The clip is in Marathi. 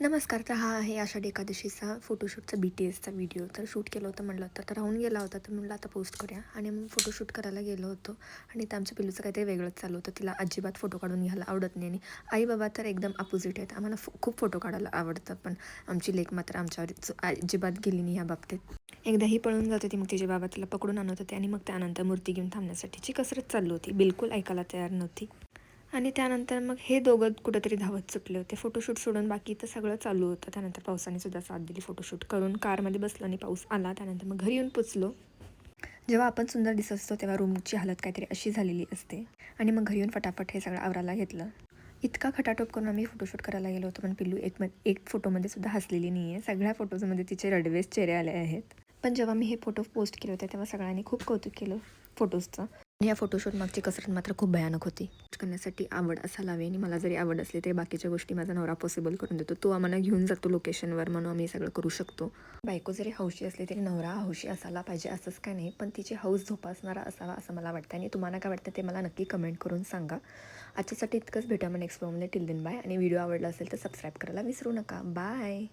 नमस्कार. तर हा आहे आषाढी एकादशीचा फोटोशूटचा BTSचा व्हिडिओ. तर शूट केलं होतं म्हटलं होतं, तर राहून गेला होता. तर म्हटलं आता पोस्ट करूया आणि मग फोटोशूट करायला गेलो होतो आणि ते आमच्या पिल्लूचं काहीतरी वेगळंच चालू होतं. तिला अजिबात फोटो काढून घ्यायला आवडत नाही आणि आई-बाबा तर एकदम अपोजिट आहेत. आम्हाला खूप फोटो काढायला आवडतं, पण आमची लेक मात्र आमच्यावर अजिबात गेली नाही या बाबतीत. एकदा ही पळून जात होती, मग तिचे बाबा तिला पकडून आणत होते आणि मग त्यानंतर मूर्ती घेऊन थांबण्यासाठीची कसरत चालू होती. बिलकुल ऐकायला तयार नव्हती. आणि त्यानंतर मग हे दोघं कुठेतरी धावत सुटले होते. फोटोशूट सोडून बाकी तर सगळं चालू होतं. त्यानंतर पावसाने सुद्धा साथ दिली. फोटोशूट करून कारमध्ये बसलो आणि पाऊस आला. त्यानंतर मग घरी येऊन पोचलो. जेव्हा आपण सुंदर दिसत असतो तेव्हा रूमची हालत काहीतरी अशी झालेली असते. आणि मग घरी येऊन फटाफट हे सगळं आवरायला घेतलं. इतका खटाटोप करून आम्ही फोटोशूट करायला गेलो होतो, पण पिल्लू एक फोटोमध्ये सुद्धा हसलेली नाही आहे. सगळ्या फोटोजमध्ये तिचे रडवेस चेहरे आले आहेत. पण जेव्हा मी हे फोटो पोस्ट केले होते तेव्हा सगळ्यांनी खूप कौतुक केलं फोटोजचं. या फोटोशूट मागची कसरत मात्र खूप भयानक होती. करण्यासाठी आवड असायला हवी आणि मला जरी आवड असली तरी बाकीच्या गोष्टी माझा नवरा पॉसिबल करून देतो. तो आम्हाला घेऊन जातो लोकेशनवर, म्हणून आम्ही सगळं करू शकतो. बायको जरी हौशी असली तरी नवरा हौशी असायला पाहिजे असंच काय नाही, पण तिची हौस जोपासणारा असावा असं मला वाटतं. आणि तुम्हाला काय वाटतं ते मला नक्की कमेंट करून सांगा. आजच्यासाठी इतकंच. भेटूया मग नेक्स्ट व्लॉगमध्ये. Till then bye. आणि व्हिडिओ आवडला असेल तर सबस्क्राईब करायला विसरू नका. बाय.